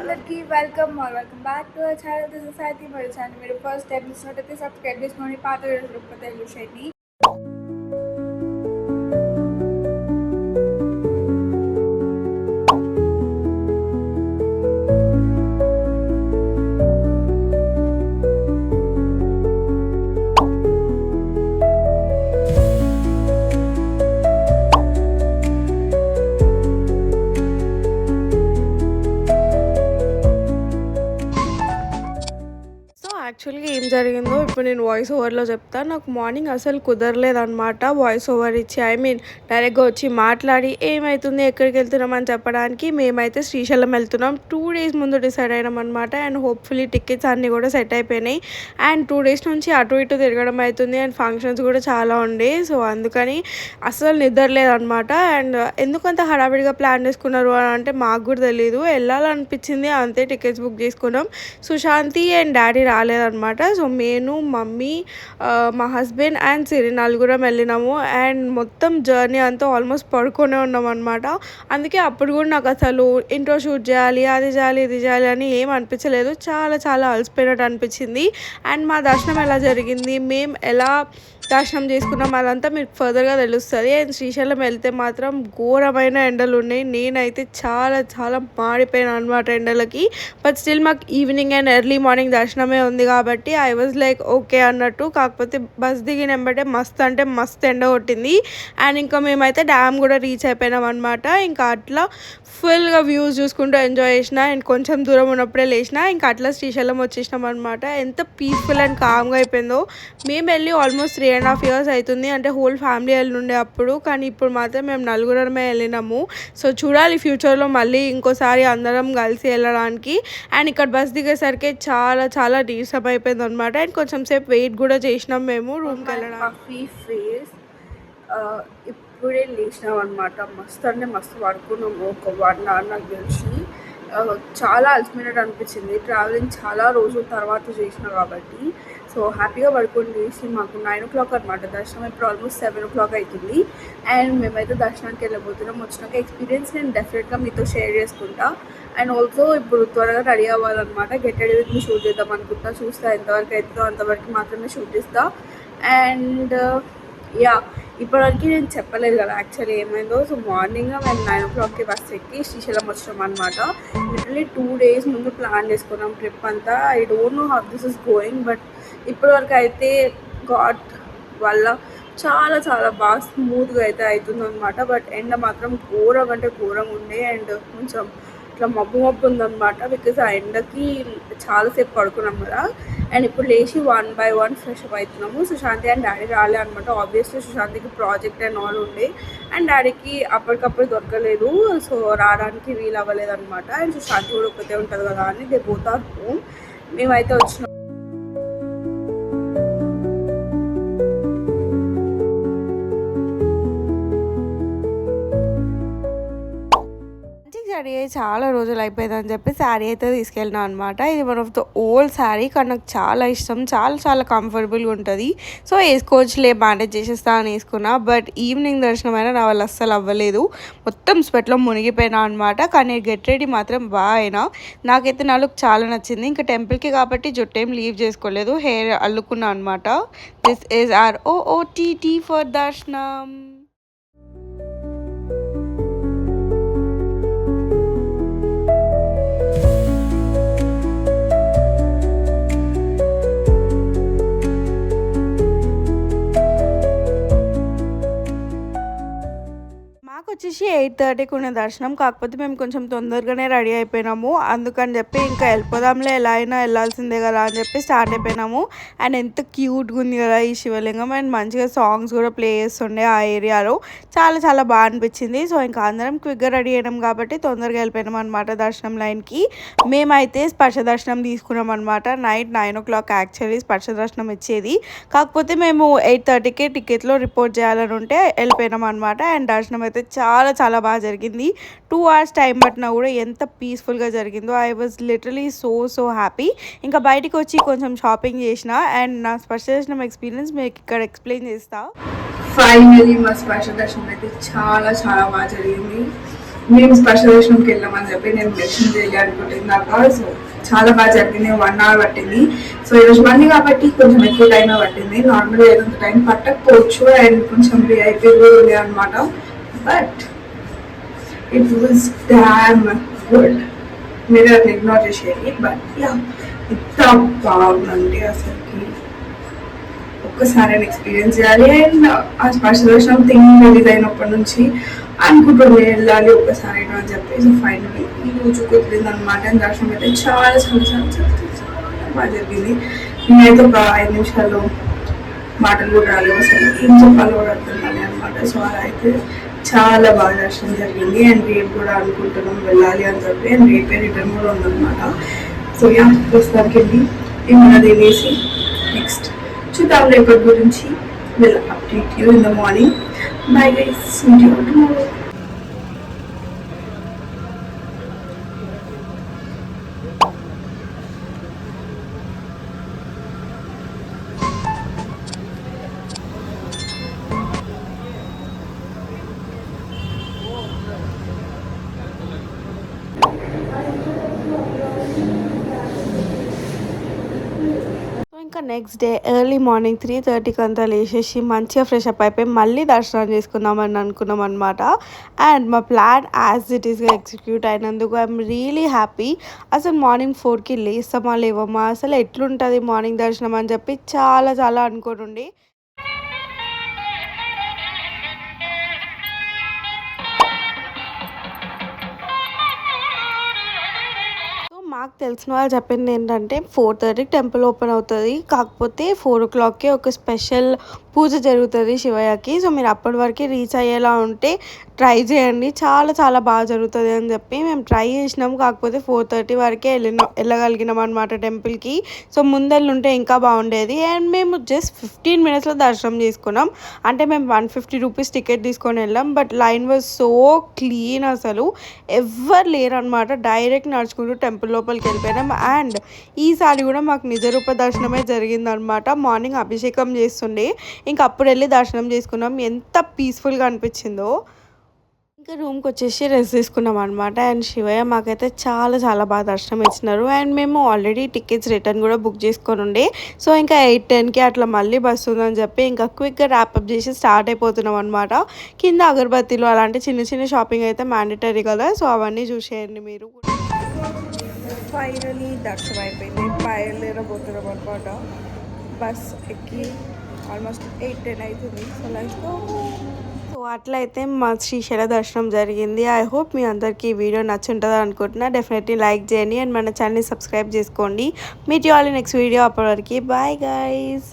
అందరికీ welcome back to our channel. This is Saiti. మరి channel మీరు ఫస్ట్ టైం చూసినట్టయితే సబ్స్క్రైబ్ చేసుకోండి. పాత వీడియోస్ లేకపోతే చూసేయండి. యాక్చువల్గా ఏం జరిగిందో ఇప్పుడు నేను వాయిస్ ఓవర్లో చెప్తాను. నాకు మార్నింగ్ అసలు కుదరలేదనమాట వాయిస్ ఓవర్ ఇచ్చి, డైరెక్ట్గా వచ్చి మాట్లాడి ఏమవుతుంది ఎక్కడికి వెళ్తున్నాం అని చెప్పడానికి. మేమైతే శ్రీశైలం వెళ్తున్నాం. 2 days ముందు డిసైడ్ అయినాం అనమాట. అండ్ హోప్ఫుల్లీ టికెట్స్ అన్నీ కూడా సెట్ అయిపోయినాయి. అండ్ 2 days నుంచి అటు ఇటు తిరగడం అవుతుంది. అండ్ ఫంక్షన్స్ కూడా చాలా ఉండే. సో అందుకని అసలు నిద్ర లేదనమాట. అండ్ ఎందుకంత హడావిడిగా ప్లాన్ చేసుకున్నారు అని అంటే మాకు కూడా తెలియదు. వెళ్ళాలనిపించింది అంతే, టికెట్స్ బుక్ చేసుకున్నాం. సుశాంతి అండ్ డాడీ రాలేదన్నమాట. సో నేను, మమ్మీ, మా హస్బెండ్ అండ్ సిరి నలుగురం వెళ్ళినాము. అండ్ మొత్తం జర్నీ అంతా ఆల్మోస్ట్ పడుకొనే ఉన్నాం అనమాట. అందుకే అప్పుడు కూడా నాకు అసలు ఇంట్రో షూట్ చేయాలి, అది చేయాలి, ఇది చేయాలి అని ఏం అనిపించలేదు. చాలా చాలా అలసిపోయినట్టు అనిపించింది. అండ్ మా దర్శనం ఎలా జరిగింది, మేము ఎలా దర్శనం చేసుకున్నాం అదంతా మీకు ఫర్దర్గా తెలుస్తుంది. అండ్ శ్రీశైలం వెళ్తే మాత్రం ఘోరమైన ఎండలు ఉన్నాయి. నేనైతే చాలా చాలా మాడిపోయాను అనమాట ఎండలకి. బట్ స్టిల్ మాకు ఈవినింగ్ అండ్ ఎర్లీ మార్నింగ్ దర్శనమే ఉంది కాబట్టి ఐ వాజ్ లైక్ ఓకే అన్నట్టు. కాకపోతే బస్ దిగిన వెంబడే మస్తు అంటే మస్తు ఎండ కొట్టింది. అండ్ ఇంకా మేమైతే డ్యామ్ కూడా రీచ్ అయిపోయినాం అనమాట. ఇంకా అట్లా ఫుల్గా వ్యూస్ చూసుకుంటూ ఎంజాయ్ చేసిన. అండ్ కొంచెం దూరం ఉన్నప్పుడే లేచిన. ఇంకా అట్లా శ్రీశైలం వచ్చేసినాం అనమాట. ఎంత పీస్ఫుల్ అండ్ కామ్గా అయిపోయిందో. మేము వెళ్ళి ఆల్మోస్ట్ 3.5 years అవుతుంది. అంటే హోల్ ఫ్యామిలీ వెళ్ళి ఉండే అప్పుడు. కానీ ఇప్పుడు మాత్రం మేము నలుగురమే వెళ్ళినాము. సో చూడాలి ఫ్యూచర్లో మళ్ళీ ఇంకోసారి అందరం కలిసి వెళ్ళడానికి. అండ్ ఇక్కడ బస్ దిగేసరికి చాలా చాలా నీరసం అయిపోయింది అనమాట. అండ్ కొంచెం సేపు వెయిట్ కూడా చేసినాం మేము రూమ్కి వెళ్ళడానికి. ఇప్పుడే లేచినాం అనమాట. మస్తు అంటే మస్తు పడుకున్నాము. ఒక 1 hour నాకు తెలిసి. చాలా అలసిపోయినట్టు అనిపించింది. ట్రావెలింగ్ చాలా రోజుల తర్వాత చేసిన కాబట్టి. సో హ్యాపీగా పడుకొని లేచి మాకు 9 o'clock అనమాట దర్శనం. ఇప్పుడు ఆల్మోస్ట్ 7 o'clock అవుతుంది. అండ్ మేమైతే దర్శనానికి వెళ్ళబోతున్నాం. వచ్చినాక ఎక్స్పీరియన్స్ నేను డెఫినెట్గా మీతో షేర్ చేసుకుంటా. అండ్ ఆల్సో ఇప్పుడు త్వరగా రెడీ అవ్వాలన్నమాట. Get ready with me shoot చేద్దాం అనుకుంటా. చూస్తా ఎంతవరకు అవుతుందో అంతవరకు మాత్రమే షూట్ చేస్తా. అండ్ ఇప్పటివరకు నేను చెప్పలేదు కదా యాక్చువల్లీ ఏమైందో. సో మార్నింగ్ మేము 9 o'clockకి బస్ ఎక్కి శ్రీశైలం వచ్చినాం అనమాట. లిటరలీ 2 days ముందు ప్లాన్ చేసుకున్నాం ట్రిప్ అంతా. I don't know how this is going, but ఇప్పటివరకు అయితే గాడ్ వల్ల చాలా చాలా బాగా స్మూత్గా అయితే అవుతుంది అనమాట. బట్ ఎండ మాత్రం ఘోరం అంటే ఘోరంగా ఉండే. అండ్ కొంచెం ఇట్లా మబ్బు ఉందన్నమాట. బికాజ్ ఆ ఎండకి చాలాసేపు పడుకున్నాం కదా. అండ్ ఇప్పుడు లేచి 1 by 1 ఫ్రెష్ అప్ అవుతున్నాము. సుశాంతి అండ్ డాడీ రాలే అనమాట. ఆబ్వియస్లీ సుశాంతికి ప్రాజెక్ట్ అండ్ ఆల్ ఉండే. అండ్ డాడీకి అప్పటికప్పుడు దొరకలేదు. సో రావడానికి వీలు అవ్వలేదు అనమాట. అండ్ సుశాంతి కూడా ఒకటే ఉంటుంది కదా అని దే బోత్ ఆర్ హోమ్. మేమైతే వచ్చినాం. రెడీ అయ్యి చాలా రోజులు అయిపోయిందని చెప్పి శారీ అయితే తీసుకెళ్ళినా అనమాట. ఇది one of the old sari, కానీ నాకు చాలా ఇష్టం. చాలా చాలా కంఫర్టబుల్గా ఉంటుంది. సో వేసుకోవచ్చులే, మేనేజ్ చేసేస్తా అని వేసుకున్నా. బట్ ఈవినింగ్ దర్శనం అయినా నా వాళ్ళు అస్సలు అవ్వలేదు. మొత్తం స్వెట్లో మునిగిపోయినా అనమాట. కానీ గెట్ రెడీ మాత్రం బాగా అయినా. నాకైతే నా లుక్ చాలా నచ్చింది. ఇంకా టెంపుల్కి కాబట్టి జుట్టు ఏం లీవ్ చేసుకోలేదు, హెయిర్ అల్లుకున్నా అనమాట. This is our OOTD for దర్శనం. వచ్చేసి 8:30కి ఉన్న దర్శనం. కాకపోతే మేము కొంచెం తొందరగానే రెడీ అయిపోయినాము. అందుకని చెప్పి ఇంకా వెళ్ళిపోదాంలే, ఎలా అయినా వెళ్ళాల్సిందే కదా అని చెప్పి స్టార్ట్ అయిపోయినాము. అండ్ ఎంత క్యూట్గా ఉంది కదా ఈ శివలింగం. అండ్ మంచిగా సాంగ్స్ కూడా ప్లే చేస్తుండే ఆ ఏరియాలో. చాలా చాలా బాగా అనిపించింది. సో ఇంకా అందరం క్విక్గా రెడీ అయినాం కాబట్టి తొందరగా వెళ్ళిపోయినాం అనమాట దర్శనం లైన్కి. మేమైతే స్పర్శ దర్శనం తీసుకున్నాం అనమాట. నైట్ 9 o'clock యాక్చువల్లీ స్పర్శ దర్శనం ఇచ్చేది. కాకపోతే మేము 8:30కే టికెట్లో రిపోర్ట్ చేయాలని ఉంటే వెళ్ళిపోయినాం అనమాట. అండ్ దర్శనం అయితే చాలా చాలా బాగా జరిగింది. 2 hours టైం పట్టినా కూడా ఎంత పీస్ఫుల్గా జరిగిందో. I was literally so happy. ఇంకా బయటికి వచ్చి కొంచెం షాపింగ్ చేసిన. అండ్ నా స్పర్శ దర్శనం ఎక్స్పీరియన్స్ మీకు ఇక్కడ ఎక్స్ప్లెయిన్ చేస్తా. ఫైనలీ మా స్పర్శ దర్శనం అయితే చాలా చాలా బాగా జరిగింది. మేము స్పెషల్ దర్శనంకి వెళ్ళామని చెప్పి నేను మెన్షన్ చేయాలి అనుకుంటున్నాక. సో చాలా బాగా జరిగింది, 1 hour పట్టింది. సో ఈరోజు మళ్ళీ కాబట్టి కొంచెం ఎక్కువ టైం పట్టింది. నార్మల్గా ఏదంత టైం పట్టకపోవచ్చు అండ్ కొంచెం VIP కూడా ఉంది అనమాట. But it was damn good. మీరు అది ఇగ్నోర్ చేసేది. బట్ యా, ఇంత బాగుందండి అసలుకి. ఒక్కసారి ఎక్స్పీరియన్స్ చేయాలి. అండ్ ఆ స్పెషల్ దర్శనం థింగ్ రిలీజ్ అయినప్పటి నుంచి అనుకుంటుండే వెళ్ళాలి ఒక్కసారి అని చెప్పేసి ఫైనల్లీ ఈ రోజు కుదిరింది అనమాట. దర్శనం అయితే చాలా చాలా చాలా చాలా చాలా బాగా జరిగింది. నేనైతే ఒక 5 నిమిషాలు మాటలు కూడా రాలేవు, అసలు ఏం చెప్పాలో కూడా అర్థం కాలేదు అనమాట. సో అలా అయితే చాలా బాగా దర్శనం జరిగింది. అండ్ రేపు కూడా అనుకుంటున్నాం వెళ్ళాలి అని చెప్పి. అండ్ రేపే రిటర్న్ కూడా ఉందన్నమాట. సో యా, ప్రస్తుతానికి వెళ్ళి ఏమన్నా తినేసి నెక్స్ట్ చూద్దాం రేపటి గురించి. Will update you in the morning. Bye guys, see you tomorrow. ఇంకా నెక్స్ట్ డే ఎర్లీ మార్నింగ్ 3:30కి అంతా లేచేసి మంచిగా ఫ్రెష్ అప్ అయిపోయి మళ్ళీ దర్శనం చేసుకుందామని అనుకున్నాం అనమాట. అండ్ మా ప్లాన్ యాజ్ ఇట్ ఈస్గా ఎగ్జిక్యూట్ అయినందుకు ఐఎమ్ రియలీ హ్యాపీ. అసలు మార్నింగ్ 4కి లేస్తామా లేవమ్మా, అసలు ఎట్లుంటుంది మార్నింగ్ దర్శనం అని చెప్పి చాలా చాలా అనుకోనుండి. మాకు తెలిసిన వాళ్ళు చెప్పింది ఏంటంటే 4:30కి టెంపుల్ ఓపెన్ అవుతుంది, కాకపోతే 4 o'clockకే ఒక స్పెషల్ పూజ జరుగుతుంది శివయ్యకి. సో మీరు అప్పటి వరకు రీచ్ అయ్యేలా ఉంటే ట్రై చేయండి, చాలా చాలా బాగా జరుగుతుంది అని చెప్పి మేము ట్రై చేసినాము. కాకపోతే 4:30 వరకే వెళ్ళగలిగినాం అనమాట టెంపుల్కి. సో ముందెళ్ళుంటే ఇంకా బాగుండేది. అండ్ మేము జస్ట్ 15 minutesలో దర్శనం చేసుకున్నాం. అంటే మేము 150 రూపీస్ టికెట్ తీసుకొని వెళ్ళాం. But line was so clean, అసలు ఎవ్వరు లేరు అనమాట. డైరెక్ట్ నడుచుకుంటూ టెంపుల్ లోపలికి వెళ్ళిపోయినాం. అండ్ ఈసారి కూడా మాకు నిజరూప దర్శనమే జరిగిందనమాట. మార్నింగ్ అభిషేకం చేస్తుండే, ఇంకా అప్పుడు వెళ్ళి దర్శనం చేసుకున్నాం. ఎంత పీస్ఫుల్గా అనిపించిందో. ఇంకా రూమ్కి వచ్చేసి రెస్ట్ తీసుకున్నాం అనమాట. అండ్ శివయ్య మాకైతే చాలా చాలా బాగా దర్శనం ఇచ్చినారు. అండ్ మేము ఆల్రెడీ టికెట్స్ రిటర్న్ కూడా బుక్ చేసుకొని ఉండే. సో ఇంకా 8-10కి అట్లా మళ్ళీ బస్సు ఉందని చెప్పి ఇంకా క్విక్గా ర్యాప్అప్ చేసి స్టార్ట్ అయిపోతున్నాం అనమాట. కింద అగరబత్తీలు అలాంటి చిన్న చిన్న షాపింగ్ అయితే మ్యాండేటరీ కదా, సో అవన్నీ చూసేయండి మీరు. ఫైనలీ దర్శనం అయిపోయింది, బయలుదేరబోతున్నాం అనమాట. బస్ ఎక్కి ఆల్మోస్ట్ 8-10 అవుతుంది. So let's go. సో అట్లయితే మా శ్రీశైల దర్శనం జరిగింది. ఐ హోప్ మీ అందరికీ ఈ వీడియో నచ్చుంటుంది అనుకుంటున్నా. డెఫినెట్లీ లైక్ చేయండి అండ్ మన ఛానల్ని సబ్స్క్రైబ్ చేసుకోండి. Meet you all in next video. అప్పటి వరకు బాయ్ గైస్.